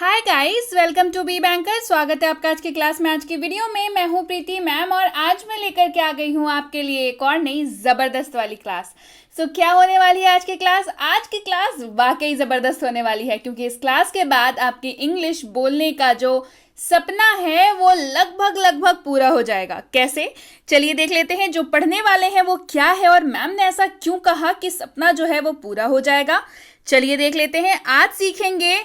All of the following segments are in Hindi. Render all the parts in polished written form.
Hi guys, welcome to B banker. स्वागत है आपका आज की क्लास में। आज की वीडियो में मैं हूं प्रीति मैम और आज मैं लेकर के आ गई हूं आपके लिए एक और नई ज़बरदस्त वाली क्लास। क्या होने वाली है आज की क्लास? आज की क्लास वाकई ज़बरदस्त होने वाली है क्योंकि इस क्लास के बाद आपकी इंग्लिश बोलने का जो सपना है वो लगभग पूरा हो जाएगा। कैसे? चलिए देख लेते हैं जो पढ़ने वाले हैं वो क्या है और मैम ने ऐसा क्यों कहा कि सपना जो है वो पूरा हो जाएगा। चलिए देख लेते हैं। आज सीखेंगे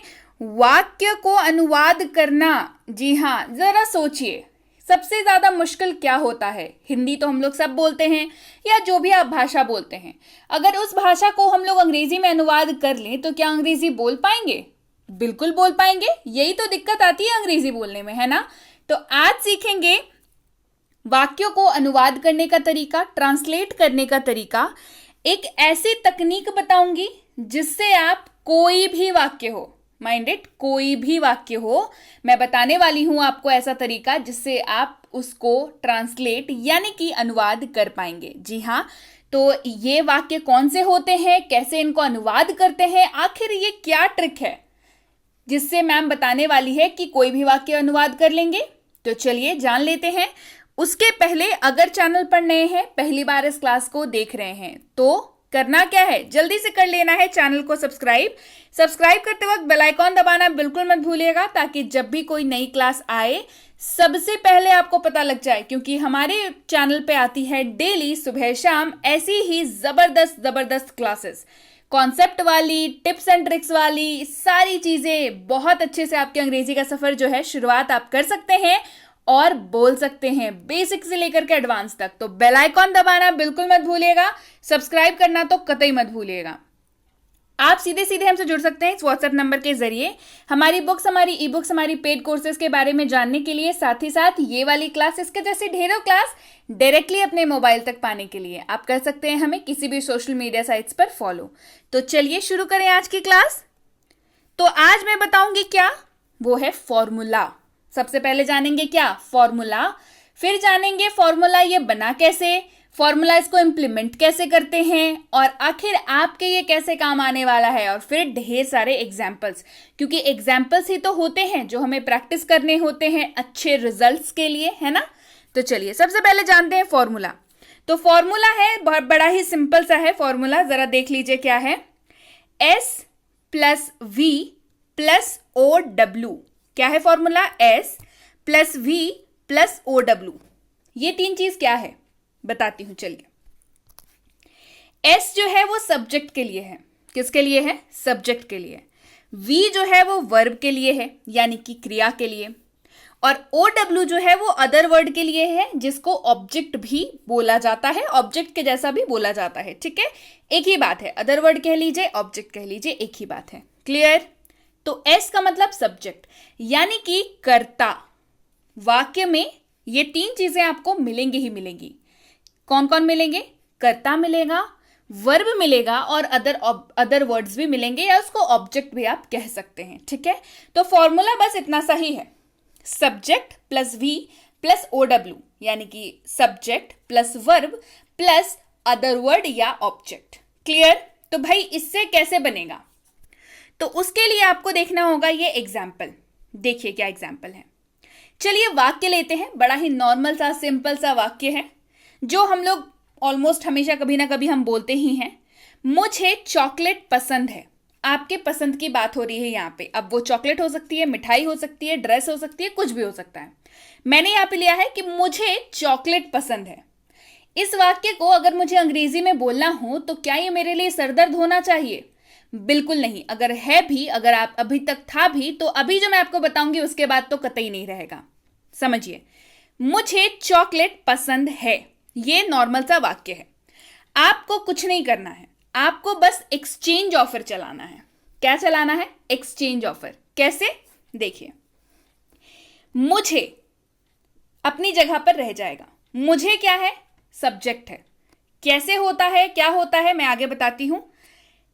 वाक्य को अनुवाद करना। जी हाँ, जरा सोचिए सबसे ज्यादा मुश्किल क्या होता है। हिंदी तो हम लोग सब बोलते हैं या जो भी आप भाषा बोलते हैं, अगर उस भाषा को हम लोग अंग्रेजी में अनुवाद कर लें तो क्या अंग्रेजी बोल पाएंगे? बिल्कुल बोल पाएंगे। यही तो दिक्कत आती है अंग्रेजी बोलने में, है ना। तो आज सीखेंगे वाक्यों को अनुवाद करने का तरीका, ट्रांसलेट करने का तरीका। एक ऐसी तकनीक बताऊंगी जिससे आप कोई भी वाक्य हो, माइंड इट, कोई भी वाक्य हो, मैं बताने वाली हूं आपको ऐसा तरीका जिससे आप उसको ट्रांसलेट यानी कि अनुवाद कर पाएंगे। जी हाँ, तो ये वाक्य कौन से होते हैं, कैसे इनको अनुवाद करते हैं, आखिर ये क्या ट्रिक है जिससे मैम बताने वाली है कि कोई भी वाक्य अनुवाद कर लेंगे। तो चलिए जान लेते हैं। उसके पहले अगर चैनल पर नए हैं, पहली बार इस क्लास को देख रहे हैं, तो करना क्या है, जल्दी से कर लेना है चैनल को सब्सक्राइब करते वक्त बेल आइकॉन दबाना बिल्कुल मत भूलिएगा ताकि जब भी कोई नई क्लास आए सबसे पहले आपको पता लग जाए, क्योंकि हमारे चैनल पे आती है डेली सुबह शाम ऐसी ही जबरदस्त क्लासेस, कॉन्सेप्ट वाली, टिप्स एंड ट्रिक्स वाली, सारी चीजें। बहुत अच्छे से आपके अंग्रेजी का सफर जो है शुरुआत आप कर सकते हैं और बोल सकते हैं, बेसिक से लेकर के एडवांस तक। तो बेल आइकॉन दबाना बिल्कुल मत भूलिएगा, सब्सक्राइब करना तो कतई मत भूलिएगा। आप सीधे हमसे जुड़ सकते हैं इस व्हाट्सएप नंबर के जरिए। हमारी बुक्स, हमारी ई बुक्स, हमारी पेड कोर्सेज के बारे में जानने के लिए, साथ ही साथ ये वाली क्लास, इसके जैसे ढेरों क्लास डायरेक्टली अपने मोबाइल तक पाने के लिए आप कर सकते हैं हमें किसी भी सोशल मीडिया साइट्स पर फॉलो। तो चलिए शुरू करें आज की क्लास। तो आज मैं बताऊंगी क्या, वो है फॉर्मूला। सबसे पहले जानेंगे क्या, फॉर्मूला। फिर जानेंगे फॉर्मूला ये बना कैसे, फॉर्मूला इसको इंप्लीमेंट कैसे करते हैं और आखिर आपके ये कैसे काम आने वाला है। और फिर ढेर सारे एग्जाम्पल्स, क्योंकि एग्जाम्पल्स ही तो होते हैं जो हमें प्रैक्टिस करने होते हैं अच्छे रिजल्ट्स के लिए, है ना। तो चलिए सबसे पहले जानते हैं फॉर्मूला। तो फॉर्मूला है, बहुत बड़ा ही सिंपल सा है फॉर्मूला, जरा देख लीजिए क्या है। S + V + OW। क्या है फॉर्मूला? S + V + OW। ये तीन चीज क्या है बताती हूं, चलिए। S जो है वो सब्जेक्ट के लिए है। किसके लिए है? सब्जेक्ट के लिए। V जो है वो वर्ब के लिए है, यानी कि क्रिया के लिए। और OW जो है वो अदर वर्ड के लिए है, जिसको ऑब्जेक्ट भी बोला जाता है, ऑब्जेक्ट के जैसा भी बोला जाता है। ठीक है, एक ही बात है, अदर वर्ड कह लीजिए, ऑब्जेक्ट कह लीजिए, एक ही बात है। क्लियर? तो S का मतलब सब्जेक्ट यानी कि कर्ता। वाक्य में ये तीन चीजें आपको मिलेंगी ही मिलेंगी। कौन कौन मिलेंगे? कर्ता मिलेगा, वर्ब मिलेगा और अदर वर्ड्स भी मिलेंगे, या उसको ऑब्जेक्ट भी आप कह सकते हैं। ठीक है, तो फॉर्मूला बस इतना सा ही है, सब्जेक्ट + V + OW, यानी कि सब्जेक्ट + वर्ब + अदर वर्ड या ऑब्जेक्ट। क्लियर? तो भाई इससे कैसे बनेगा, तो उसके लिए आपको देखना होगा ये एग्जाम्पल। देखिए क्या एग्जाम्पल है। चलिए वाक्य लेते हैं, बड़ा ही नॉर्मल सा सिंपल सा वाक्य है जो हम लोग ऑलमोस्ट हमेशा कभी ना कभी हम बोलते ही हैं। मुझे चॉकलेट पसंद है। आपके पसंद की बात हो रही है यहाँ पे। अब वो चॉकलेट हो सकती है, मिठाई हो सकती है, ड्रेस हो सकती है, कुछ भी हो सकता है। मैंने यहाँ पे लिया है कि मुझे चॉकलेट पसंद है। इस वाक्य को अगर मुझे अंग्रेजी में बोलना हो तो क्या ये मेरे लिए सरदर्द होना चाहिए? बिल्कुल नहीं। अगर है भी, अगर आप अभी तक था भी, तो अभी जो मैं आपको बताऊंगी उसके बाद तो कतई नहीं रहेगा। समझिए, मुझे चॉकलेट पसंद है, ये नॉर्मल सा वाक्य है। आपको कुछ नहीं करना है, आपको बस एक्सचेंज ऑफर चलाना है। क्या चलाना है? Exchange offer. कैसे? देखिए, मुझे अपनी जगह पर रह जाएगा। मुझे क्या है? सब्जेक्ट है। कैसे होता है, क्या होता है, मैं आगे बताती हूं।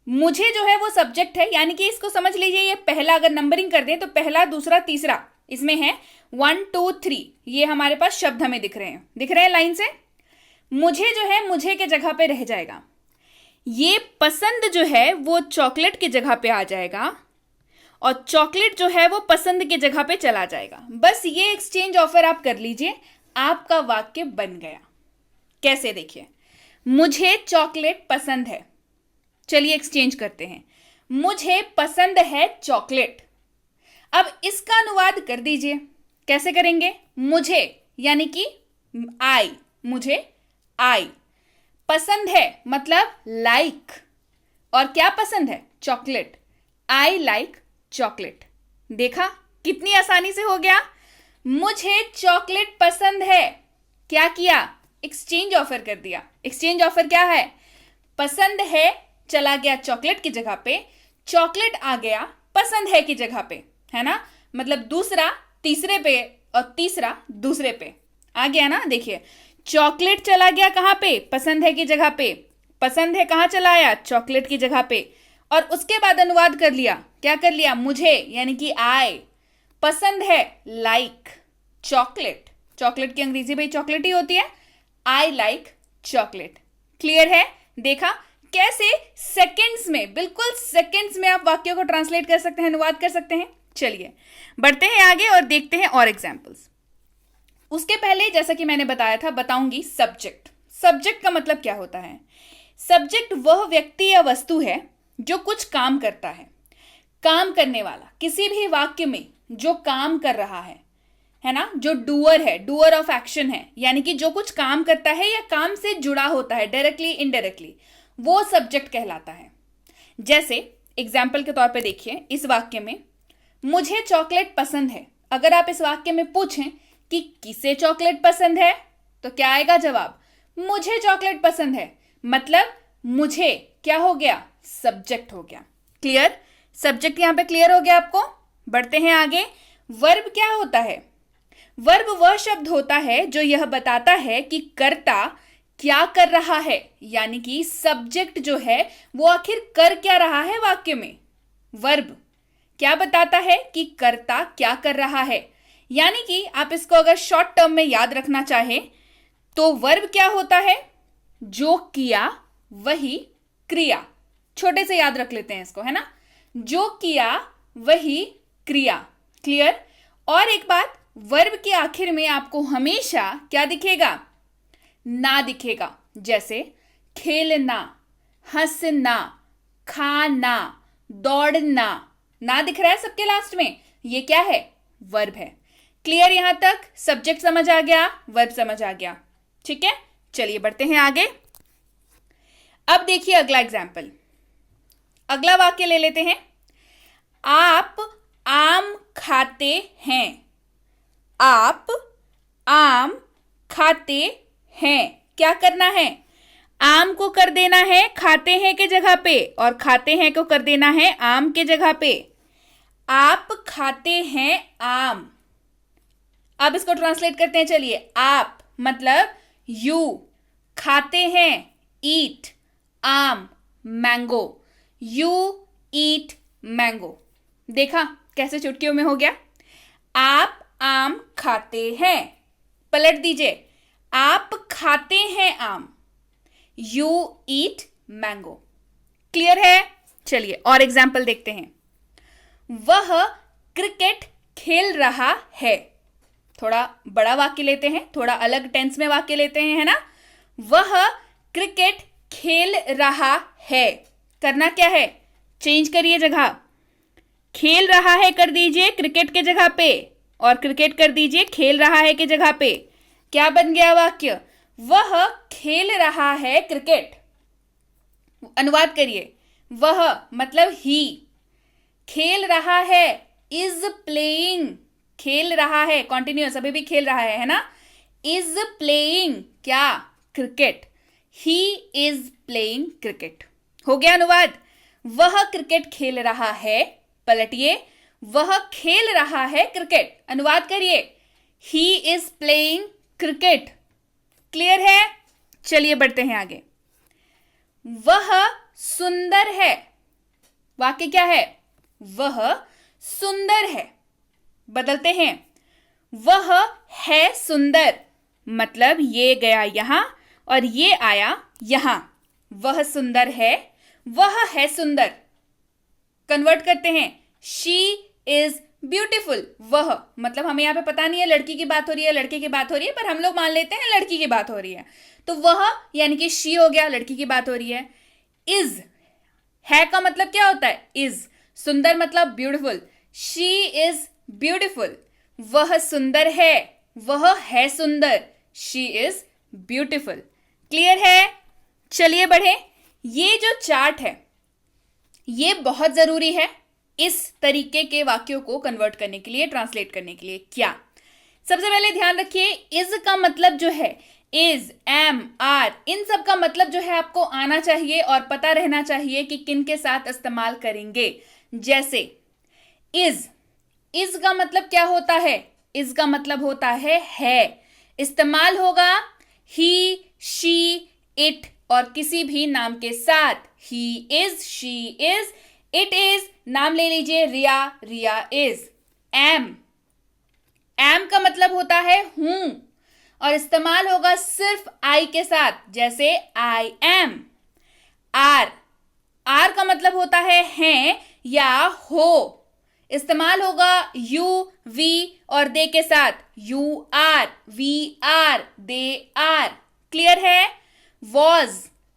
मुझे जो है वो सब्जेक्ट है, यानी कि इसको समझ लीजिए, ये पहला अगर नंबरिंग कर दें तो पहला, दूसरा, तीसरा, इसमें है 1 2 3। ये हमारे पास शब्द हमें दिख रहे हैं लाइन से। मुझे जो है मुझे के जगह पे रह जाएगा। ये पसंद जो है वो चॉकलेट की जगह पे आ जाएगा और चॉकलेट जो है वो पसंद की जगह पे चला जाएगा। बस ये एक्सचेंज ऑफर आप कर लीजिए, आपका वाक्य बन गया। कैसे, देखिए, मुझे चॉकलेट पसंद है। चलिए एक्सचेंज करते हैं, मुझे पसंद है चॉकलेट। अब इसका अनुवाद कर दीजिए। कैसे करेंगे? मुझे यानी कि आई, मुझे आई, पसंद है मतलब लाइक, और क्या पसंद है? चॉकलेट। I like chocolate. देखा कितनी आसानी से हो गया। मुझे चॉकलेट पसंद है, क्या किया? एक्सचेंज ऑफर कर दिया। एक्सचेंज ऑफर क्या है? पसंद है चला गया चॉकलेट की जगह पे, चॉकलेट आ गया पसंद है की जगह पे, है ना? मतलब दूसरा तीसरे पे और तीसरा दूसरे पे आ गया ना। देखिए, चॉकलेट चला गया कहां पे? पसंद है की जगह पे। पसंद है कहां चला आया? चॉकलेट की जगह पे। और उसके बाद अनुवाद कर लिया। क्या कर लिया? मुझे यानी कि आई, पसंद है लाइक चॉकलेट। चॉकलेट की अंग्रेजी भाई चॉकलेट ही होती है। I like chocolate. क्लियर है? देखा कैसे सेकंड्स में, बिल्कुल सेकंड्स में आप वाक्यों को ट्रांसलेट कर सकते हैं, अनुवाद कर सकते हैं। चलिए बढ़ते हैं आगे और देखते हैं और एग्जाम्पल्स। उसके पहले जैसा कि मैंने बताया था, बताऊंगी सब्जेक्ट। सब्जेक्ट का मतलब क्या होता है? सब्जेक्ट वह व्यक्ति या वस्तु है जो कुछ काम करता है। काम करने वाला, किसी भी वाक्य में जो काम कर रहा है ना, जो डूअर है, डूअर ऑफ एक्शन है, यानी कि जो कुछ काम करता है या काम से जुड़ा होता है डायरेक्टली इनडायरेक्टली, वो सब्जेक्ट कहलाता है। जैसे एग्जाम्पल के तौर पे देखिए, इस वाक्य में मुझे चॉकलेट पसंद है। अगर आप इस वाक्य में पूछें कि किसे चॉकलेट पसंद है, तो क्या आएगा जवाब? मुझे चॉकलेट पसंद है। मतलब मुझे क्या हो गया? सब्जेक्ट हो गया। क्लियर? सब्जेक्ट यहां पे क्लियर हो गया आपको? बढ़ते हैं आगे। वर्ब क्या होता है? वर्ब वह शब्द होता है जो यह बताता है कि कर्ता क्या कर रहा है, यानी कि सब्जेक्ट जो है वो आखिर कर क्या रहा है वाक्य में। वर्ब क्या बताता है? कि कर्ता क्या कर रहा है। यानी कि आप इसको अगर शॉर्ट टर्म में याद रखना चाहें तो वर्ब क्या होता है? जो किया वही क्रिया। छोटे से याद रख लेते हैं इसको, है ना? जो किया वही क्रिया। क्लियर? और एक बात, वर्ब के आखिर में आपको हमेशा क्या दिखेगा? ना दिखेगा। जैसे खेलना, हंसना, खाना, दौड़ना, ना दिख रहा है सबके लास्ट में। ये क्या है? वर्ब है। क्लियर? यहां तक सब्जेक्ट समझ आ गया, वर्ब समझ आ गया। ठीक है, चलिए बढ़ते हैं आगे। अब देखिए अगला एग्जाम्पल, अगला वाक्य ले लेते हैं। आप आम खाते हैं। आप आम खाते हैं। क्या करना है? आम को कर देना है खाते हैं के जगह पे, और खाते हैं को कर देना है आम के जगह पे। आप खाते हैं आम। अब इसको ट्रांसलेट करते हैं। चलिए, आप मतलब यू, खाते हैं ईट, आम मैंगो, यू ईट मैंगो। देखा कैसे चुटकियों में हो गया। आप आम खाते हैं, पलट दीजिए, आप खाते हैं आम, यू ईट मैंगो। क्लियर है? चलिए और एग्जाम्पल देखते हैं। वह क्रिकेट खेल रहा है। थोड़ा बड़ा वाक्य लेते हैं, थोड़ा अलग टेंस में वाक्य लेते हैं, है ना? वह क्रिकेट खेल रहा है। करना क्या है? चेंज करिए जगह। खेल रहा है कर दीजिए क्रिकेट के जगह पे, और क्रिकेट कर दीजिए खेल रहा है के जगह पे। क्या बन गया वाक्य? वह खेल रहा है क्रिकेट। अनुवाद करिए। वह मतलब ही, खेल रहा है इज प्लेइंग, खेल रहा है कॉन्टिन्यूअस, अभी भी खेल रहा है ना? इज प्लेइंग क्या? Cricket. He is playing cricket. हो गया अनुवाद। वह क्रिकेट खेल रहा है, पलटिए, वह खेल रहा है क्रिकेट। अनुवाद करिए, he is playing cricket. Clear है? चलिए बढ़ते हैं आगे। वह सुंदर है। वाक्य क्या है? वह सुंदर है। बदलते हैं, वह है सुंदर, मतलब ये गया यहां और ये आया यहां। वह सुंदर है, वह है सुंदर। कन्वर्ट करते हैं, शी इज ब्यूटिफुल। वह मतलब हमें यहाँ पे पता नहीं है लड़की की बात हो रही है लड़के की बात हो रही है, पर हम लोग मान लेते हैं लड़की की बात हो रही है, तो वह यानी कि शी हो गया, लड़की की बात हो रही है। इज है का मतलब क्या होता है? इज। सुंदर मतलब ब्यूटिफुल। She is beautiful. वह सुंदर है, वह है सुंदर। She is beautiful. क्लियर है? चलिए बढ़े। ये जो चार्ट है ये बहुत जरूरी है इस तरीके के वाक्यों को कन्वर्ट करने के लिए, ट्रांसलेट करने के लिए। क्या? सबसे पहले ध्यान रखिए, इज का मतलब जो है, इज, एम, आर, इन सब का मतलब जो है आपको आना चाहिए और पता रहना चाहिए कि किन के साथ इस्तेमाल करेंगे। जैसे इज का मतलब क्या होता है? इज का मतलब होता है। इस्तेमाल होगा ही, शी, इट और किसी भी नाम के साथ। He is, she is, it is, नाम ले लीजिए रिया, रिया इज। एम का मतलब होता है हूं और इस्तेमाल होगा सिर्फ आई के साथ, जैसे आई एम। आर का मतलब होता है हैं या हो, इस्तेमाल होगा यू, वी और दे के साथ। You are, we are, they are. Clear है? वॉज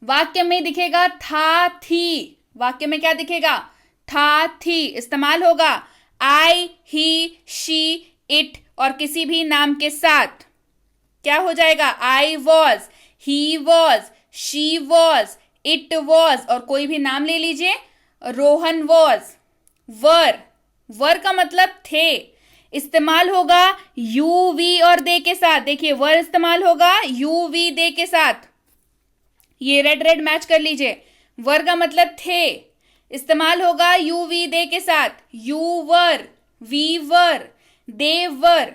वाक्य में दिखेगा था, थी। वाक्य में क्या दिखेगा? था, थी। इस्तेमाल होगा आई, ही, शी, इट और किसी भी नाम के साथ। क्या हो जाएगा? I was, he was, she was, it was और कोई भी नाम ले लीजिए, रोहन वॉज। वर का मतलब थे, इस्तेमाल होगा यू, वी और दे के साथ। देखिए वर इस्तेमाल होगा यू, वी, दे के साथ। ये रेड मैच कर लीजिए। वर का मतलब थे, इस्तेमाल होगा यू, वी, दे के साथ। यू वर, वी वर, दे वर।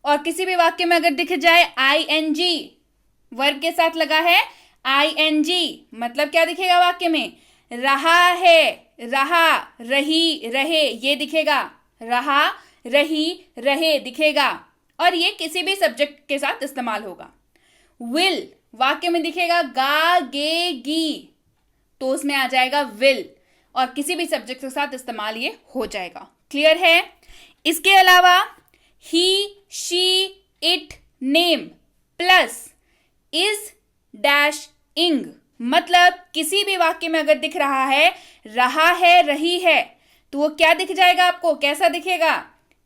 और किसी भी वाक्य में अगर दिख जाए ING, वर्ब के साथ लगा है ING, मतलब क्या दिखेगा वाक्य में? रहा है, रहा, रही, रहे, ये दिखेगा। रहा, रही, रहे दिखेगा और ये किसी भी सब्जेक्ट के साथ इस्तेमाल होगा। विल वाक्य में दिखेगा गा, गे, गी, तो उसमें आ जाएगा विल और किसी भी सब्जेक्ट के साथ इस्तेमाल ये हो जाएगा। क्लियर है? इसके अलावा he, she, it, name plus is dash ing, मतलब किसी भी वाक्य में अगर दिख रहा है रहा है, रही है, तो वो क्या दिख जाएगा आपको? कैसा दिखेगा?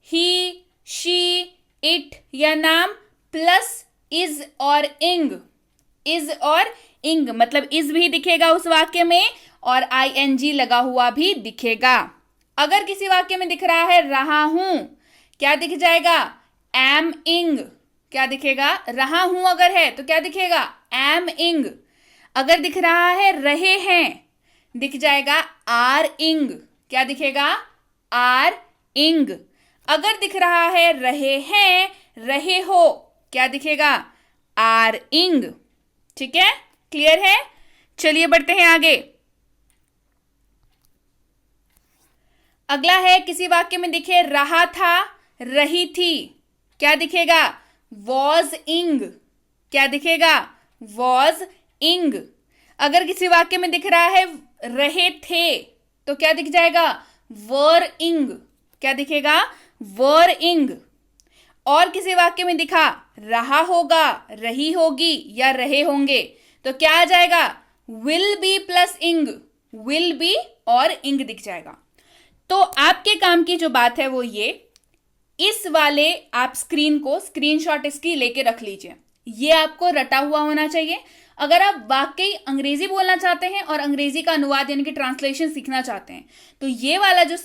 ही, शी, इट या नाम प्लस इज और इंग। इज और इंग मतलब इज भी दिखेगा उस वाक्य में और ING लगा हुआ भी दिखेगा। अगर किसी वाक्य में दिख रहा है रहा हूं, क्या दिख जाएगा? एम इंग। क्या दिखेगा? रहा हूं अगर है तो क्या दिखेगा? एम इंग। अगर दिख रहा है रहे हैं, दिख जाएगा आर इंग। क्या दिखेगा? आर इंग। अगर दिख रहा है रहे हैं, रहे हो, क्या दिखेगा? आर इंग। ठीक है? क्लियर है? चलिए बढ़ते हैं आगे। अगला है, किसी वाक्य में दिखे रहा था, रही थी, क्या दिखेगा? वॉज इंग। क्या दिखेगा? वॉज इंग। अगर किसी वाक्य में दिख रहा है रहे थे, तो क्या दिख जाएगा? वर इंग। क्या दिखेगा? वर इंग। और किसी वाक्य में दिखा रहा होगा, रही होगी या रहे होंगे, तो क्या आ जाएगा? विल बी प्लस इंग। विल बी और इंग दिख जाएगा। तो आपके काम की जो बात है वो इस वाले आप स्क्रीन को स्क्रीनशॉट इसकी लेके रख लीजिए। ये आपको रटा हुआ होना चाहिए। अगर आप वाकई अंग्रेजी बोलना चाहते हैं और अंग्रेजी का अनुवाद यानी कि ट्रांसलेशन सीखना चाहते हैं, तो ये वाला जो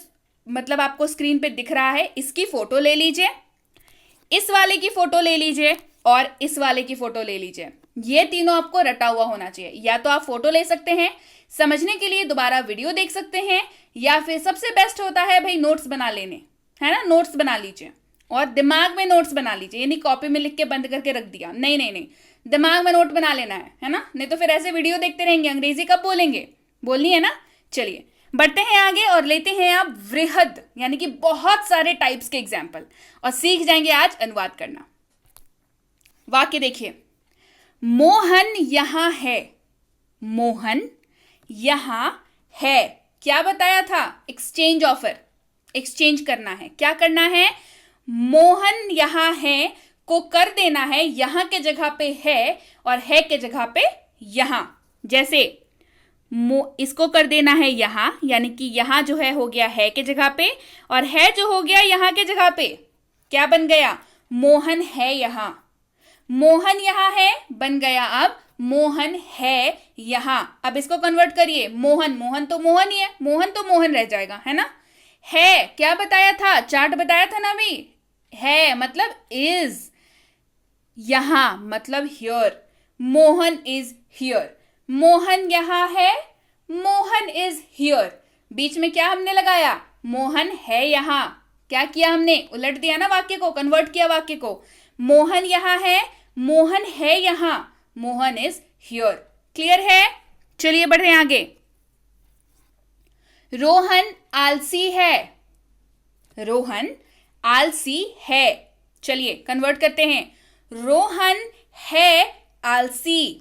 मतलब आपको स्क्रीन पे दिख रहा है, इसकी फोटो ले लीजिए, इस वाले की फोटो ले लीजिए और इस वाले की फोटो ले लीजिए। ये तीनों आपको रटा हुआ होना चाहिए। या तो आप फोटो ले सकते हैं, समझने के लिए दोबारा वीडियो देख सकते हैं, या फिर सबसे बेस्ट होता है भाई नोट्स बना लेने, है ना? नोट्स बना लीजिए और दिमाग में नोट्स बना लीजिए, यानी कॉपी में लिख के बंद करके रख दिया। नहीं नहीं नहीं, दिमाग में नोट बना लेना है ना? नहीं तो फिर ऐसे वीडियो देखते रहेंगे, अंग्रेजी कब बोलेंगे? बोलनी है ना? चलिए बढ़ते हैं आगे और लेते हैं आप वृहद यानी कि बहुत सारे टाइप्स के एग्जाम्पल और सीख जाएंगे आज अनुवाद करना। वाक्य देखिए, मोहन यहां है। मोहन यहां है, क्या बताया था? Exchange offer. एक्सचेंज करना है। क्या करना है? मोहन यहाँ है को कर देना है यहाँ के जगह पे है और है के जगह पे यहाँ। जैसे इसको कर देना है यहाँ, यानी कि यहाँ जो है हो गया है के जगह पे और है जो हो गया यहाँ के जगह पे। क्या बन गया? मोहन है यहाँ। मोहन यहाँ है बन गया अब मोहन है यहाँ। अब इसको कन्वर्ट करिए, मोहन, मोहन तो मोहन ही है, मोहन तो मोहन रह जाएगा, है ना। है क्या बताया था? चार्ट बताया था ना अभी। है मतलब इज, यहाँ मतलब here. Mohan is here. Mohan यहाँ है, मोहन इज हियर। बीच में क्या हमने लगाया? मोहन है यहाँ। क्या किया हमने? उलट दिया ना वाक्य को, कन्वर्ट किया वाक्य को। मोहन यहाँ है, मोहन है यहाँ, मोहन इज हियर। क्लियर है? चलिए बढ़ते हैं आगे। रोहन आलसी है। रोहन आलसी है। चलिए कन्वर्ट करते हैं। रोहन है आलसी।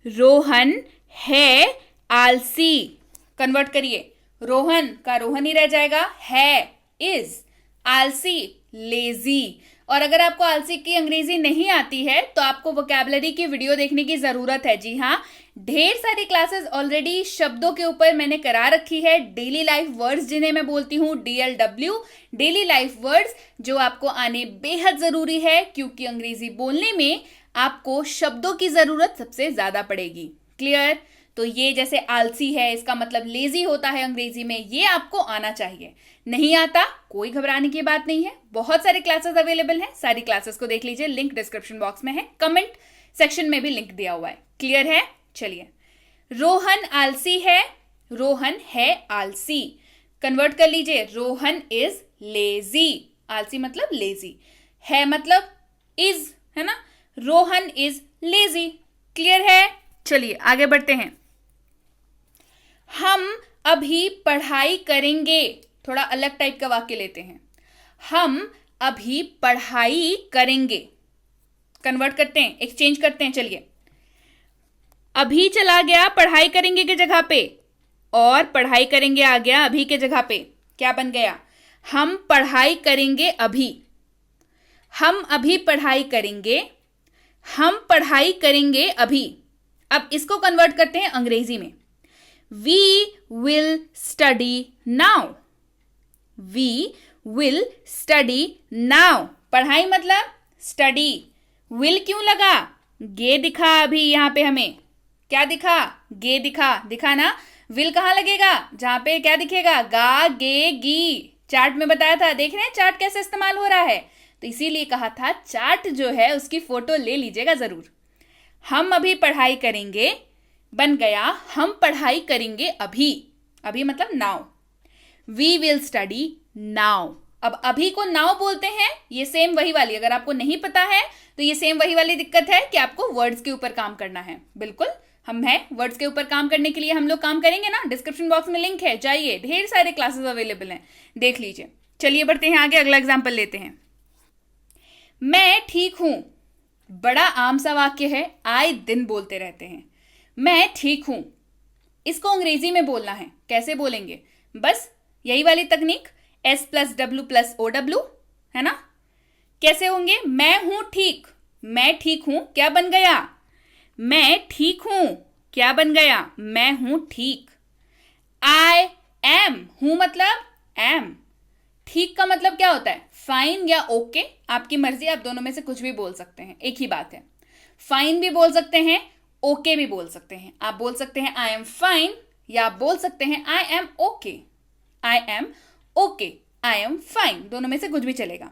रोहन है आलसी। कन्वर्ट करिए, रोहन का रोहन ही रह जाएगा, है इज, आलसी लेजी। और अगर आपको आलसी की अंग्रेजी नहीं आती है तो आपको वोकैबुलरी की वीडियो देखने की जरूरत है। जी हाँ, ढेर सारी क्लासेस ऑलरेडी शब्दों के ऊपर मैंने करा रखी है। डेली लाइफ वर्ड्स जिन्हें मैं बोलती हूँ DLW, डेली लाइफ वर्ड्स, जो आपको आने बेहद जरूरी है क्योंकि अंग्रेजी बोलने में आपको शब्दों की जरूरत सबसे ज्यादा पड़ेगी। क्लियर? तो ये जैसे आलसी है, इसका मतलब लेजी होता है अंग्रेजी में, ये आपको आना चाहिए। नहीं आता कोई घबराने की बात नहीं है, बहुत सारे क्लासेस अवेलेबल हैं, सारी क्लासेस को देख लीजिए, लिंक डिस्क्रिप्शन बॉक्स में है, कमेंट सेक्शन में भी लिंक दिया हुआ है। क्लियर है? चलिए, रोहन आलसी है, रोहन है आलसी। कन्वर्ट कर लीजिए, रोहन इज लेजी। आलसी मतलब लेजी, है मतलब इज, है ना। Rohan is lazy. क्लियर है? चलिए आगे बढ़ते हैं। हम अभी पढ़ाई करेंगे। थोड़ा अलग टाइप का वाक्य लेते हैं। हम अभी पढ़ाई करेंगे। कन्वर्ट करते हैं, एक्सचेंज करते हैं। चलिए, अभी चला गया पढ़ाई करेंगे के जगह पे और पढ़ाई करेंगे आ गया अभी के जगह पे। क्या बन गया? हम पढ़ाई करेंगे अभी। हम अभी पढ़ाई करेंगे, हम पढ़ाई करेंगे अभी। अब इसको कन्वर्ट करते हैं अंग्रेजी में। We will study now. We will study now. पढ़ाई मतलब स्टडी। will क्यों लगा? गे दिखा अभी यहां पे हमें। क्या दिखा? गे दिखा। दिखा ना? will कहां लगेगा? जहां पे क्या दिखेगा? गा, गे, गी। चार्ट में बताया था, देख रहे हैं चार्ट कैसे इस्तेमाल हो रहा है। तो इसीलिए कहा था चार्ट जो है उसकी फोटो ले लीजिएगा जरूर। हम अभी पढ़ाई करेंगे बन गया हम पढ़ाई करेंगे अभी। अभी मतलब now. We will study now. अब अभी को नाउ बोलते हैं, ये सेम वही वाली, अगर आपको नहीं पता है तो ये सेम वही वाली दिक्कत है कि आपको वर्ड्स के ऊपर काम करना है। बिल्कुल हम हैं वर्ड्स के ऊपर काम करने के लिए, हम लोग काम करेंगे ना। डिस्क्रिप्शन बॉक्स में लिंक है, जाइए, ढेर सारे क्लासेस अवेलेबल हैं, देख लीजिए। चलिए बढ़ते हैं आगे, अगला एग्जाम्पल लेते हैं। मैं ठीक हूं। बड़ा आम सा वाक्य है, आए दिन बोलते रहते हैं। मैं ठीक हूं, इसको अंग्रेजी में बोलना है। कैसे बोलेंगे? बस यही वाली तकनीक, S+W+OW, है ना। कैसे होंगे? मैं हूं ठीक। मैं ठीक हूं क्या बन गया? मैं ठीक हूं क्या बन गया? मैं हूं ठीक। आई एम, हूं मतलब एम। ठीक का मतलब क्या होता है? फाइन या ओके, आपकी मर्जी, आप दोनों में से कुछ भी बोल सकते हैं, एक ही बात है। फाइन भी बोल सकते हैं, ओके भी बोल सकते हैं। आप बोल सकते हैं आई एम फाइन या आप बोल सकते हैं I am okay. I am okay, I am fine, दोनों में से कुछ भी चलेगा।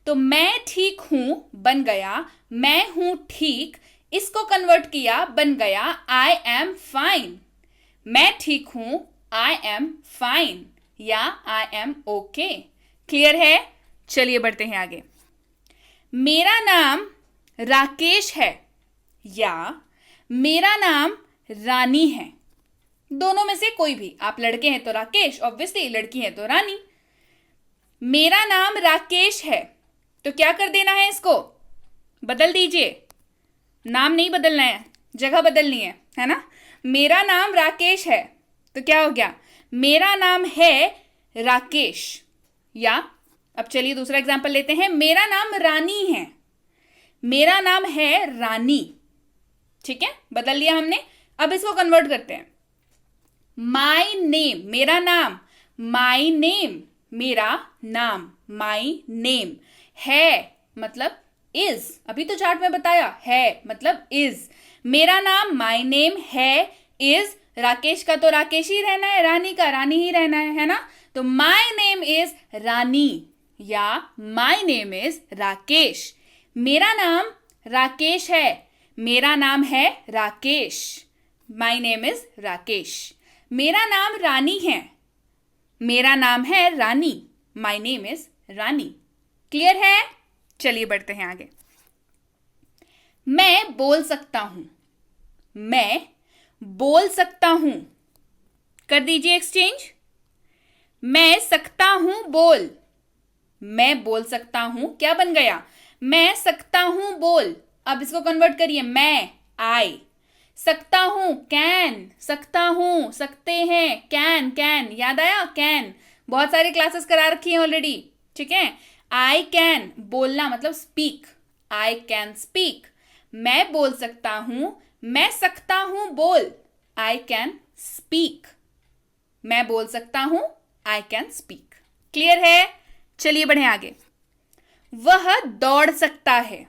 तो मैं ठीक हूं बन गया मैं हूं ठीक। इसको कन्वर्ट किया बन गया आई एम फाइन। मैं ठीक हूं आई एम फाइन या आई एम ओके। क्लियर है? चलिए बढ़ते हैं आगे। मेरा नाम राकेश है या मेरा नाम रानी है। दोनों में से कोई भी, आप लड़के हैं तो राकेश, ऑब्वियसली लड़की है तो रानी। मेरा नाम राकेश है तो क्या कर देना है? इसको बदल दीजिए। नाम नहीं बदलना है, जगह बदलनी है ना। मेरा नाम राकेश है तो क्या हो गया? मेरा नाम है राकेश। या अब चलिए दूसरा एग्जाम्पल लेते हैं, मेरा नाम रानी है, मेरा नाम है रानी। ठीक है, बदल लिया हमने। अब इसको कन्वर्ट करते हैं। माई नेम, मेरा नाम, माई नेम, मेरा नाम, माई नेम है मतलब इज, अभी तो चार्ट में बताया है मतलब इज। मेरा नाम माई नेम है इज, राकेश का तो राकेश ही रहना है, रानी का रानी ही रहना है ना। तो माई नेम इज रानी या माई नेम इज राकेश। मेरा नाम राकेश है, मेरा नाम है Rakesh, my name is Rakesh. मेरा नाम रानी है, मेरा नाम है Rani, my name is Rani. Clear है? चलिए बढ़ते हैं आगे। मैं बोल सकता हूं, मैं बोल सकता हूं, कर दीजिए एक्सचेंज। मैं सकता हूं बोल, मैं बोल सकता हूं, क्या बन गया? मैं सकता हूं बोल। अब इसको कन्वर्ट करिए, मैं आई, सकता हूं कैन, सकता हूं सकते हैं, कैन कैन, याद आया कैन, बहुत सारी क्लासेस करा रखी हैं ऑलरेडी। ठीक है, आई कैन बोलना मतलब स्पीक, आई कैन स्पीक। मैं बोल सकता हूं, मैं सकता हूं बोल, आई कैन स्पीक। मैं बोल सकता हूं, आई कैन स्पीक। क्लियर है? चलिए बढ़े आगे। वह दौड़ सकता है,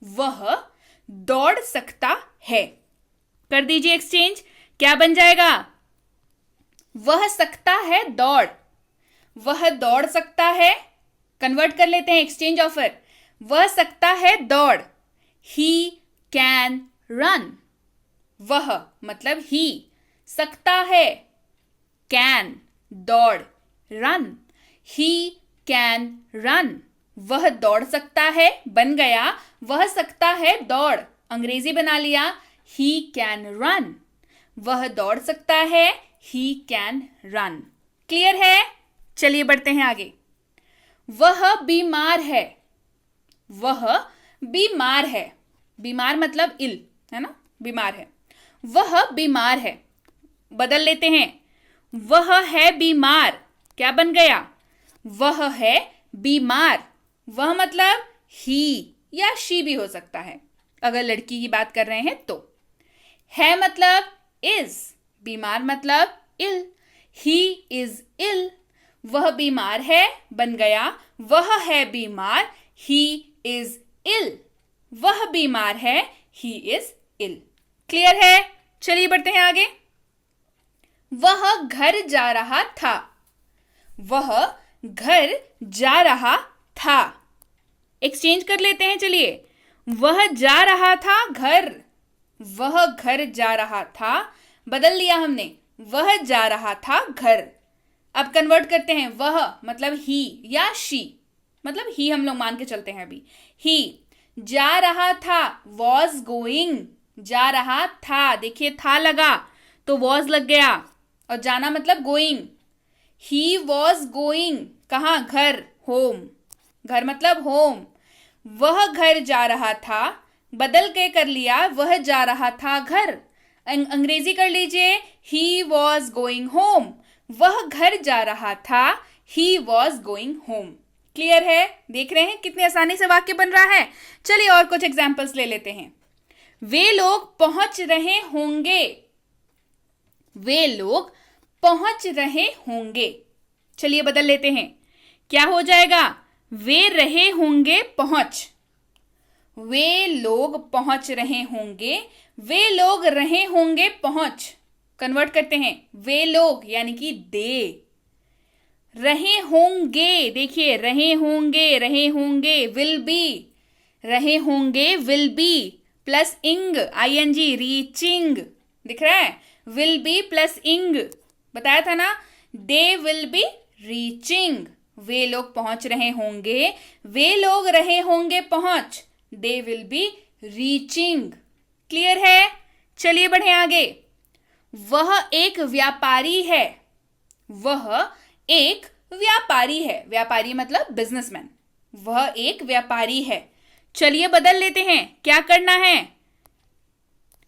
वह दौड़ सकता है, कर दीजिए एक्सचेंज। क्या बन जाएगा? वह सकता है दौड़, वह दौड़ सकता है, कन्वर्ट कर लेते हैं एक्सचेंज ऑफर। वह सकता है दौड़, ही कैन रन। वह मतलब ही, सकता है कैन दौड़, रन, ही कैन रन। वह दौड़ सकता है बन गया वह सकता है दौड़, अंग्रेजी बना लिया ही कैन रन। वह दौड़ सकता है, ही कैन रन। क्लियर है? चलिए बढ़ते हैं आगे। वह बीमार है, वह बीमार है, बीमार मतलब इल है ना, बीमार है। वह बीमार है, बदल लेते हैं। वह है बीमार, क्या बन गया? वह है बीमार। वह मतलब ही या शी भी हो सकता है अगर लड़की की बात कर रहे हैं तो। है मतलब इज, बीमार मतलब इल, ही इज इल। वह बीमार है बन गया वह है बीमार, ही इज इल। वह बीमार है, ही इज इल। क्लियर है? चलिए बढ़ते हैं आगे। वह घर जा रहा था, वह घर जा रहा था, एक्सचेंज कर लेते हैं। चलिए, वह जा रहा था घर, वह घर जा रहा था, बदल लिया हमने, वह जा रहा था घर। अब कन्वर्ट करते हैं, वह मतलब ही या शी, मतलब ही हम लोग मान के चलते हैं अभी। ही जा रहा था, वॉज गोइंग, जा रहा था, देखिए था लगा तो वॉज लग गया, और जाना मतलब गोइंग। ही वॉज गोइंग, कहाँ? घर, होम, घर मतलब होम। वह घर जा रहा था, बदल के कर लिया, वह जा रहा था घर। अंग्रेजी कर लीजिए, ही वॉज गोइंग होम। वह घर जा रहा था, he was going home. Clear है? देख रहे हैं कितनी आसानी से वाक्य बन रहा है। चलिए और कुछ एग्जाम्पल्स ले लेते हैं। वे लोग पहुंच रहे होंगे, वे लोग पहुंच रहे होंगे। चलिए बदल लेते हैं, क्या हो जाएगा? वे रहे होंगे पहुंच, वे लोग पहुंच रहे होंगे, वे लोग रहे होंगे पहुंच। कन्वर्ट करते हैं, वे लोग यानी कि दे, रहे होंगे, देखिए रहे होंगे, रहे होंगे विल बी, रहे होंगे विल बी प्लस इंग, आईएनजी, रीचिंग, दिख रहा है? विल बी प्लस इंग, बताया था ना, दे विल बी रीचिंग। वे लोग पहुंच रहे होंगे, वे लोग रहे होंगे पहुंच, they will be reaching. Clear है? चलिए बढ़े आगे। वह एक व्यापारी है, वह एक व्यापारी है, व्यापारी मतलब बिजनेसमैन, वह एक व्यापारी है। चलिए बदल लेते हैं, क्या करना है?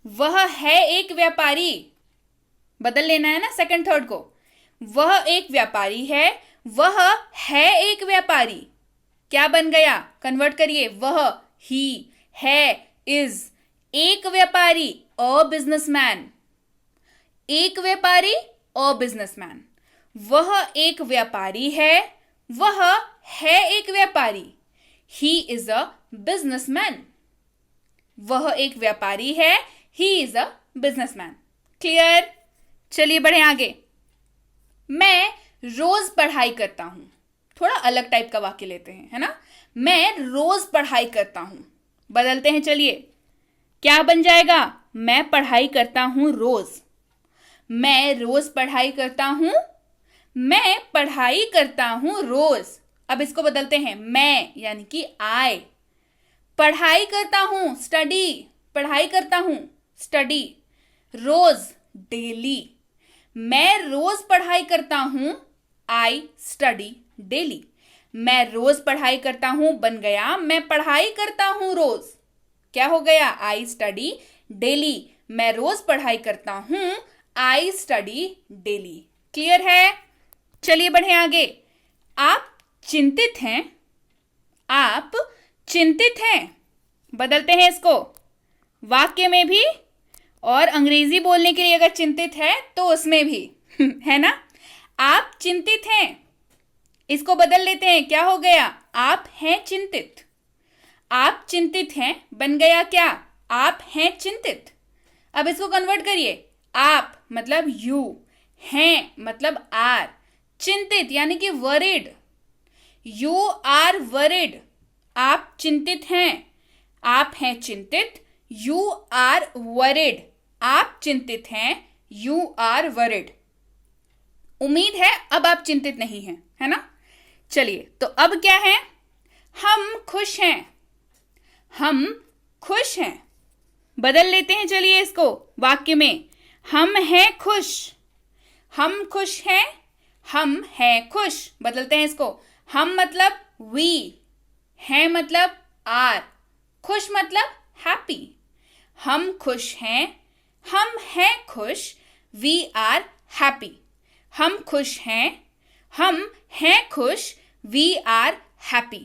वह है एक व्यापारी, बदल लेना है ना सेकंड थर्ड को। वह एक व्यापारी है, वह है एक व्यापारी। क्या बन गया? कन्वर्ट करिए। वह, ही, है, इज, एक व्यापारी, अ बिजनेसमैन। एक व्यापारी, अ बिजनेसमैन। वह एक व्यापारी है, वह है एक व्यापारी। He is a businessman. वह एक व्यापारी है, he is a businessman. Clear? चलिए बढ़े आगे। मैं रोज पढ़ाई करता हूं। थोड़ा अलग टाइप का वाक्य लेते हैं, है ना। मैं रोज पढ़ाई करता हूं। बदलते हैं, चलिए। क्या बन जाएगा? मैं पढ़ाई करता हूं रोज। मैं रोज पढ़ाई करता हूं। मैं पढ़ाई करता हूं रोज। अब इसको बदलते हैं, मैं यानी कि आई। पढ़ाई करता हूं, स्टडी। पढ़ाई करता हूं, स्टडी। रोज, डेली। मैं रोज पढ़ाई करता हूं, आई स्टडी डेली। मैं रोज पढ़ाई करता हूं बन गया मैं पढ़ाई करता हूं रोज। क्या हो गया? I study daily. मैं रोज पढ़ाई करता हूं, आई स्टडी डेली। क्लियर है? चलिए बढ़े आगे। आप चिंतित हैं। आप चिंतित हैं। बदलते हैं इसको वाक्य में भी, और अंग्रेजी बोलने के लिए अगर चिंतित है तो उसमें भी है ना। आप चिंतित हैं, इसको बदल लेते हैं। क्या हो गया? आप हैं चिंतित। आप चिंतित हैं बन गया क्या? आप हैं चिंतित। अब इसको कन्वर्ट करिए। आप मतलब यू, हैं मतलब आर, चिंतित यानी कि वरिड। You are worried. आप चिंतित हैं, आप हैं चिंतित। You are worried. आप चिंतित हैं, यू आर वरिड। उम्मीद है अब आप चिंतित नहीं हैं, है ना। चलिए, तो अब क्या है? हम खुश हैं। हम खुश हैं। बदल लेते हैं, चलिए इसको वाक्य में। हम हैं खुश। हम खुश हैं, हम हैं खुश। बदलते हैं इसको। हम मतलब वी, हैं मतलब आर, खुश मतलब हैप्पी। हम खुश हैं, हम हैं खुश, वी आर हैप्पी। हम खुश हैं, हम हैं खुश, वी आर हैप्पी।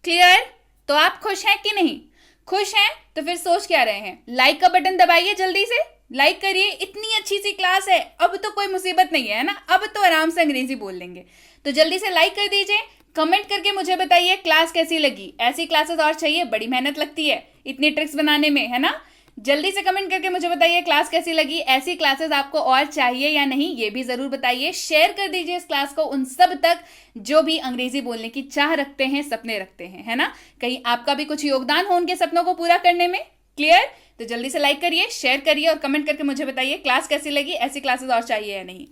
क्लियर? तो आप खुश हैं कि नहीं? खुश हैं तो फिर सोच क्या रहे हैं? लाइक का बटन दबाइए, जल्दी से लाइक करिए। इतनी अच्छी सी क्लास है, अब तो कोई मुसीबत नहीं है ना। अब तो आराम से अंग्रेजी बोल लेंगे। तो जल्दी से लाइक कर दीजिए। कमेंट करके मुझे बताइए क्लास कैसी लगी। ऐसी क्लासेस और चाहिए, बड़ी मेहनत लगती है इतनी ट्रिक्स बनाने में, है ना। जल्दी से कमेंट करके मुझे बताइए क्लास कैसी लगी। ऐसी क्लासेस आपको और चाहिए या नहीं, ये भी जरूर बताइए। शेयर कर दीजिए इस क्लास को उन सब तक जो भी अंग्रेजी बोलने की चाह रखते हैं, सपने रखते हैं, है ना। कहीं आपका भी कुछ योगदान हो उनके सपनों को पूरा करने में। क्लियर? तो जल्दी से लाइक करिए, शेयर करिए और कमेंट करके मुझे बताइए क्लास कैसी लगी। ऐसी क्लासेस और चाहिए या नहीं।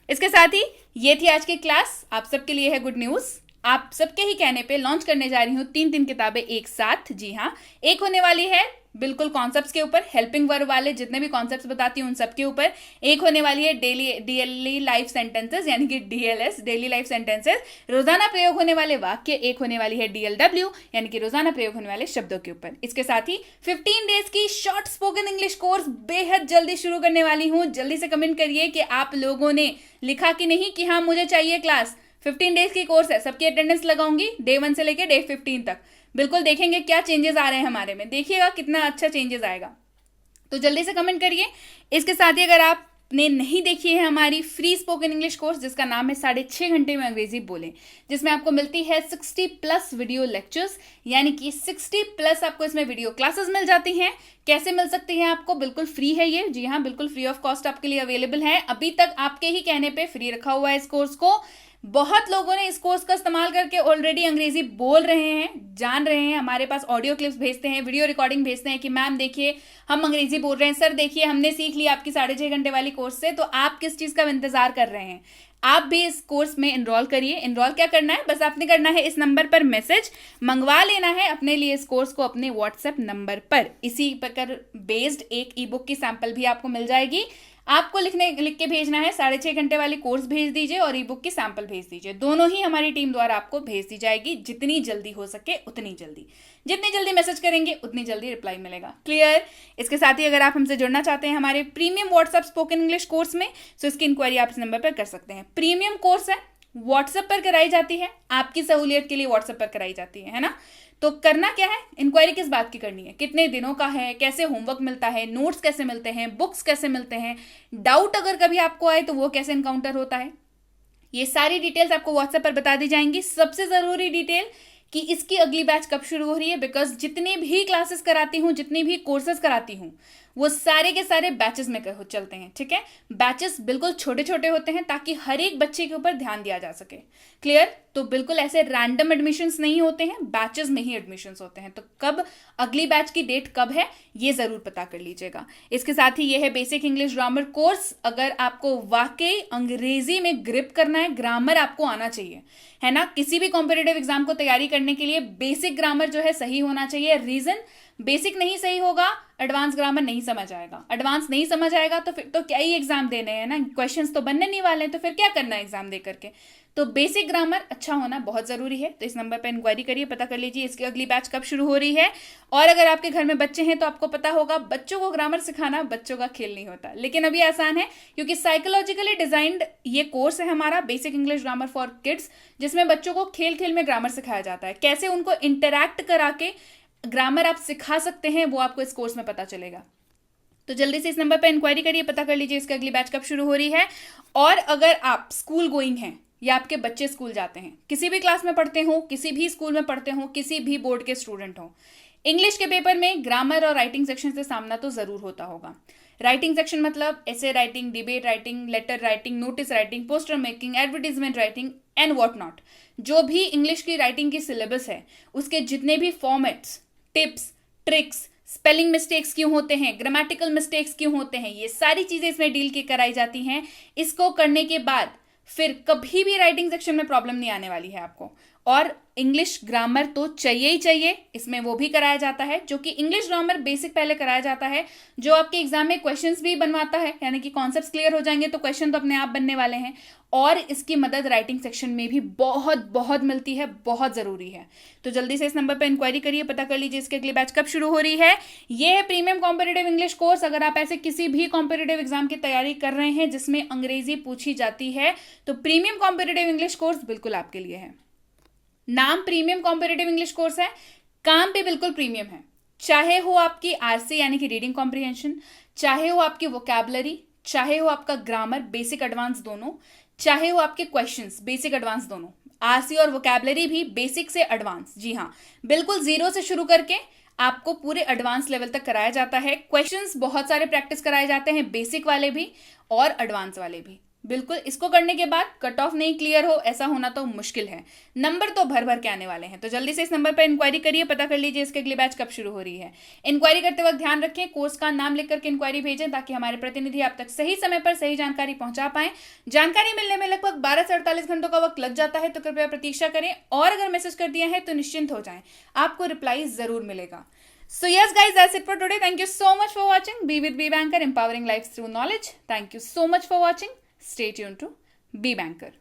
इसके साथ ही ये थी आज की क्लास। आप सबके लिए है गुड न्यूज। आप सबके ही कहने पे लॉन्च करने जा रही हूँ 3 किताबें एक साथ। जी हाँ, एक होने वाली है बिल्कुल कॉन्सेप्ट्स के ऊपर, हेल्पिंग वर्ब वाले जितने भी कॉन्सेप्ट्स बताती हूँ उन सब के ऊपर। एक होने वाली है डेली लाइफ सेंटेंसेस यानी कि डीएलएस, डेली लाइफ सेंटेंसेस, रोजाना प्रयोग होने वाले वाक्य। एक होने वाली है डीएलडब्ल्यू यानी कि रोजाना प्रयोग होने वाले शब्दों के ऊपर। इसके साथ ही 15 डेज की शॉर्ट स्पोकन इंग्लिश कोर्स बेहद जल्दी शुरू करने वाली हूँ। जल्दी से कमेंट करिए कि आप लोगों ने लिखा कि नहीं कि हाँ मुझे चाहिए क्लास। 15 डेज की कोर्स है, सबकी अटेंडेंस लगाऊंगी डे 1 से लेकर डे 15 तक। बिल्कुल देखेंगे क्या चेंजेस आ रहे हैं हमारे में। देखिएगा कितना अच्छा चेंजेस आएगा। तो जल्दी से कमेंट करिए। इसके साथ ही अगर आपने नहीं देखी है हमारी फ्री स्पोकन इंग्लिश कोर्स जिसका नाम है 6.5 घंटे में अंग्रेजी बोलें, जिसमें आपको मिलती है 60+ वीडियो लेक्चर्स, यानी कि 60+ आपको इसमें वीडियो क्लासेस मिल जाती हैं। कैसे मिल सकती हैं आपको? बिल्कुल फ्री है ये। जी हाँ, बिल्कुल फ्री ऑफ कॉस्ट आपके लिए अवेलेबल है। अभी तक आपके ही कहने पे फ्री रखा हुआ है इस कोर्स को। बहुत लोगों ने इस कोर्स का इस्तेमाल करके ऑलरेडी अंग्रेजी बोल रहे हैं, जान रहे हैं। हमारे पास ऑडियो क्लिप्स भेजते हैं, वीडियो रिकॉर्डिंग भेजते हैं कि मैम देखिए हम अंग्रेजी बोल रहे हैं, सर देखिए हमने सीख लिया आपकी 6.5 घंटे वाली कोर्स से। तो आप किस चीज़ का इंतजार कर रहे हैं? आप भी इस कोर्स में इनरोल करिए। इनरोल क्या करना है? बस आपने करना है इस नंबर पर मैसेज मंगवा लेना है अपने लिए इस कोर्स को अपने व्हाट्सएप नंबर पर। इसी पर बेस्ड एक ई बुक की सैंपल भी आपको मिल जाएगी। आपको लिख के भेजना है, 6.5 घंटे वाली कोर्स भेज दीजिए और ई बुक की सैंपल भेज दीजिए। दोनों ही हमारी टीम द्वारा आपको भेज दी जाएगी, जितनी जल्दी हो सके उतनी जल्दी। जितनी जल्दी मैसेज करेंगे उतनी जल्दी रिप्लाई मिलेगा। क्लियर? इसके साथ ही अगर आप हमसे जुड़ना चाहते हैं हमारे premium WhatsApp spoken English course में, तो इसकी इंक्वायरी आप इस नंबर पर कर सकते हैं। प्रीमियम कोर्स है, व्हाट्सएप पर कराई जाती है, आपकी सहूलियत के लिए व्हाट्सएप पर कराई जाती है ना। तो करना क्या है, इंक्वायरी किस बात की करनी है, कितने दिनों का है, कैसे होमवर्क मिलता है, नोट्स कैसे मिलते हैं, बुक्स कैसे मिलते हैं, डाउट अगर कभी आपको आए तो वो कैसे एनकाउंटर होता है, ये सारी डिटेल्स आपको व्हाट्सएप पर बता दी जाएंगी। सबसे जरूरी डिटेल कि इसकी अगली बैच कब शुरू हो रही है, बिकॉज जितनी भी क्लासेस कराती हूँ, जितनी भी कोर्सेज कराती हूँ, वो सारे के सारे बैचेस में चलते हैं। ठीक है, बैचेस बिल्कुल छोटे छोटे होते हैं ताकि हर एक बच्चे के ऊपर ध्यान दिया जा सके। क्लियर? तो बिल्कुल ऐसे रैंडम एडमिशंस नहीं होते हैं, बैचेस में ही एडमिशंस होते हैं। तो कब अगली बैच की डेट कब है ये जरूर पता कर लीजिएगा। इसके साथ ही ये है बेसिक इंग्लिश ग्रामर कोर्स। अगर आपको वाकई अंग्रेजी में ग्रिप करना है, ग्रामर आपको आना चाहिए, है ना। किसी भी कॉम्पिटिटिव एग्जाम को तैयारी करने के लिए बेसिक ग्रामर जो है सही होना चाहिए। रीजन, बेसिक नहीं सही होगा एडवांस ग्रामर नहीं समझ आएगा, एडवांस नहीं समझ आएगा तो फिर तो क्या ही एग्जाम देने हैं ना, क्वेश्चंस तो बनने नहीं वाले हैं, तो फिर क्या करना है एग्जाम दे करके। तो बेसिक ग्रामर अच्छा होना बहुत जरूरी है। तो इस नंबर पर इंक्वायरी करिए, पता कर लीजिए इसकी अगली बैच कब शुरू हो रही है। और अगर आपके घर में बच्चे हैं तो आपको पता होगा, बच्चों को ग्रामर सिखाना बच्चों का खेल नहीं होता, लेकिन अभी आसान है क्योंकि साइकोलॉजिकली डिजाइंड ये कोर्स है हमारा basic English grammar for kids, जिसमें बच्चों को खेल खेल में ग्रामर सिखाया जाता है। कैसे उनको इंटरैक्ट करा के ग्रामर आप सिखा सकते हैं वो आपको इस कोर्स में पता चलेगा। तो जल्दी से इस नंबर पर इंक्वायरी करिए, पता कर लीजिए इसकी अगली बैच कब शुरू हो रही है। और अगर आप स्कूल गोइंग हैं या आपके बच्चे स्कूल जाते हैं, किसी भी क्लास में पढ़ते हो, किसी भी स्कूल में पढ़ते हो, किसी भी बोर्ड के स्टूडेंट हो, इंग्लिश के पेपर में ग्रामर और राइटिंग सेक्शन से सामना तो जरूर होता होगा। राइटिंग सेक्शन मतलब ऐसे writing, debate writing, letter writing, notice writing, poster making, advertisement writing and what not. जो भी इंग्लिश की राइटिंग की सिलेबस है उसके जितने भी formats, tips, tricks, spelling mistakes क्यों होते हैं, ग्रामेटिकल मिस्टेक्स क्यों होते हैं, ये सारी चीजें इसमें डील की कराई जाती हैं। इसको करने के बाद फिर कभी भी राइटिंग सेक्शन में प्रॉब्लम नहीं आने वाली है आपको। और इंग्लिश ग्रामर तो चाहिए ही चाहिए, इसमें वो भी कराया जाता है जो कि इंग्लिश ग्रामर बेसिक पहले कराया जाता है, जो आपके एग्जाम में क्वेश्चंस भी बनवाता है, यानी कि कॉन्सेप्ट्स क्लियर हो जाएंगे तो क्वेश्चन तो अपने आप बनने वाले हैं। और इसकी मदद राइटिंग सेक्शन में भी बहुत बहुत मिलती है, बहुत जरूरी है। तो जल्दी से इस नंबर पर इंक्वायरी करिए, पता कर लीजिए इसके अगली बैच कब शुरू हो रही है। ये है प्रीमियम कॉम्पिटिटिव इंग्लिश कोर्स। अगर आप ऐसे किसी भी कॉम्पिटिटिव एग्जाम की तैयारी कर रहे हैं जिसमें अंग्रेजी पूछी जाती है, तो प्रीमियम कॉम्पिटिटिव इंग्लिश कोर्स बिल्कुल आपके लिए है। नाम प्रीमियम कॉम्पिटिटिव इंग्लिश कोर्स है, काम पे बिल्कुल प्रीमियम है। चाहे हो आपकी आरसी यानी कि रीडिंग कॉम्प्रिहेंशन, चाहे हो आपकी वोकैबुलरी, चाहे हो आपका ग्रामर बेसिक एडवांस दोनों, चाहे हो आपके क्वेश्चंस बेसिक एडवांस दोनों, आरसी और वोकैबुलरी भी बेसिक से एडवांस, जी हाँ, बिल्कुल जीरो से शुरू करके आपको पूरे एडवांस लेवल तक कराया जाता है। क्वेश्चंस बहुत सारे प्रैक्टिस कराए जाते हैं, बेसिक वाले भी और एडवांस वाले भी। बिल्कुल, इसको करने के बाद कट ऑफ नहीं क्लियर हो ऐसा होना तो मुश्किल है, नंबर तो भर भर के आने वाले हैं। तो जल्दी से इस नंबर पर इंक्वायरी करिए, पता कर लीजिए इसके अगली बैच कब शुरू हो रही है। इंक्वायरी करते वक्त ध्यान रखें कोर्स का नाम लिख करके इंक्वायरी भेजें ताकि हमारे प्रतिनिधि आप तक सही समय पर सही जानकारी पहुंचा पाए। जानकारी मिलने में लगभग 12 से 48 घंटों का वक्त लग जाता है, तो कृपया प्रतीक्षा करें और अगर मैसेज कर दिया है तो निश्चिंत हो जाएं, आपको रिप्लाई जरूर मिलेगा। So yes guys, that's it for today. Thank you so much for watching. Be with Be Banker, empowering lives through knowledge. Thank you so much for watching. Stay tuned to Be Banker.